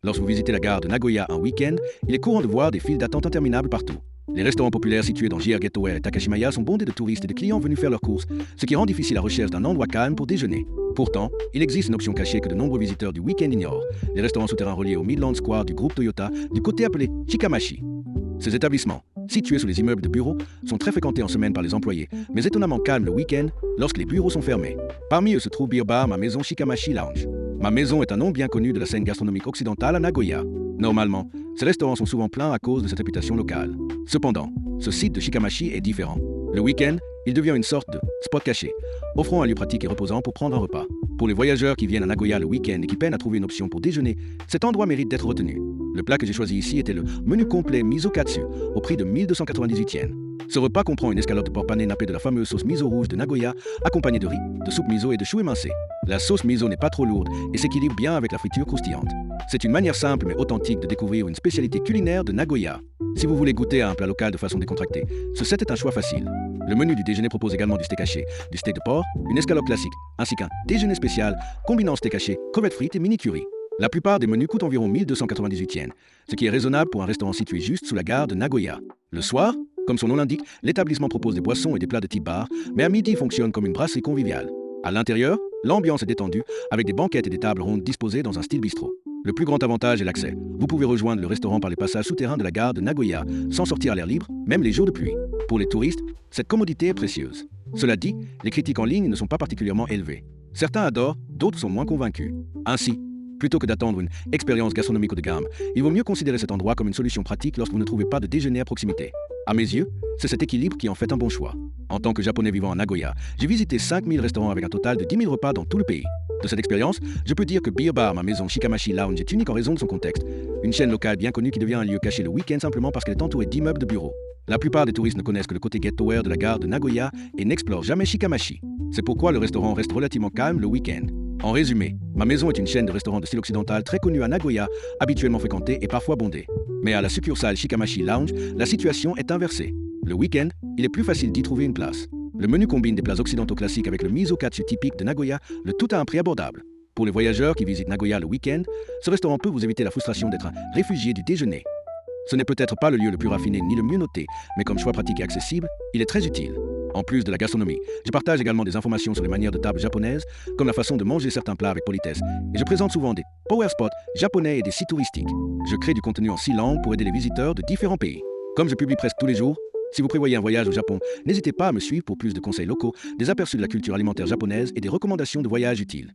Lorsque vous visitez la gare de Nagoya un week-end, il est courant de voir des files d'attente interminables partout. Les restaurants populaires situés dans JR Gateway et Takashimaya sont bondés de touristes et de clients venus faire leurs courses, ce qui rend difficile la recherche d'un endroit calme pour déjeuner. Pourtant, il existe une option cachée que de nombreux visiteurs du week-end ignorent, les restaurants souterrains reliés au Midland Square du groupe Toyota, du côté appelé Shikamashi. Ces établissements, situés sous les immeubles de bureaux, sont très fréquentés en semaine par les employés, mais étonnamment calmes le week-end lorsque les bureaux sont fermés. Parmi eux se trouve Beer Bar Ma Maison Shikamashi Lounge. Ma Maison est un nom bien connu de la scène gastronomique occidentale à Nagoya. Normalement, ces restaurants sont souvent pleins à cause de cette réputation locale. Cependant, ce site de Shikamashi est différent. Le week-end, il devient une sorte de spot caché, offrant un lieu pratique et reposant pour prendre un repas. Pour les voyageurs qui viennent à Nagoya le week-end et qui peinent à trouver une option pour déjeuner, cet endroit mérite d'être retenu. Le plat que j'ai choisi ici était le menu complet miso katsu, au prix de 1298 yens. Ce repas comprend une escalope de porc pané nappée de la fameuse sauce miso rouge de Nagoya, accompagnée de riz, de soupe miso et de choux émincés. La sauce miso n'est pas trop lourde et s'équilibre bien avec la friture croustillante. C'est une manière simple mais authentique de découvrir une spécialité culinaire de Nagoya. Si vous voulez goûter à un plat local de façon décontractée, ce set est un choix facile. Le menu du déjeuner propose également du steak haché, du steak de porc, une escalope classique, ainsi qu'un déjeuner spécial combinant steak haché, crevettes frites et mini curry. La plupart des menus coûtent environ 1298 yens, ce qui est raisonnable pour un restaurant situé juste sous la gare de Nagoya. Le soir, comme son nom l'indique, l'établissement propose des boissons et des plats de type bar, mais à midi fonctionne comme une brasserie conviviale. À l'intérieur, l'ambiance est détendue, avec des banquettes et des tables rondes disposées dans un style bistrot. Le plus grand avantage est l'accès. Vous pouvez rejoindre le restaurant par les passages souterrains de la gare de Nagoya, sans sortir à l'air libre, même les jours de pluie. Pour les touristes, cette commodité est précieuse. Cela dit, les critiques en ligne ne sont pas particulièrement élevées. Certains adorent, d'autres sont moins convaincus. Ainsi, plutôt que d'attendre une expérience gastronomique haut de gamme, il vaut mieux considérer cet endroit comme une solution pratique lorsque vous ne trouvez pas de déjeuner à proximité. À mes yeux, c'est cet équilibre qui en fait un bon choix. En tant que Japonais vivant à Nagoya, j'ai visité 5000 restaurants avec un total de 10 000 repas dans tout le pays. De cette expérience, je peux dire que Beer Bar Ma Maison Shikamashi Lounge est unique en raison de son contexte. Une chaîne locale bien connue qui devient un lieu caché le week-end simplement parce qu'elle est entourée d'immeubles de bureaux. La plupart des touristes ne connaissent que le côté ghetto-wear de la gare de Nagoya et n'explorent jamais Shikamashi. C'est pourquoi le restaurant reste relativement calme le week-end. En résumé, Ma Maison est une chaîne de restaurants de style occidental très connue à Nagoya, habituellement fréquentée et parfois bondée. Mais à la succursale Shikamashi Lounge, la situation est inversée. Le week-end, il est plus facile d'y trouver une place. Le menu combine des plats occidentaux classiques avec le miso katsu typique de Nagoya, le tout à un prix abordable. Pour les voyageurs qui visitent Nagoya le week-end, ce restaurant peut vous éviter la frustration d'être un réfugié du déjeuner. Ce n'est peut-être pas le lieu le plus raffiné ni le mieux noté, mais comme choix pratique et accessible, il est très utile. En plus de la gastronomie, je partage également des informations sur les manières de table japonaises, comme la façon de manger certains plats avec politesse, et je présente souvent des power spots japonais et des sites touristiques. Je crée du contenu en 6 langues pour aider les visiteurs de différents pays. Comme je publie presque tous les jours, si vous prévoyez un voyage au Japon, n'hésitez pas à me suivre pour plus de conseils locaux, des aperçus de la culture alimentaire japonaise et des recommandations de voyage utiles.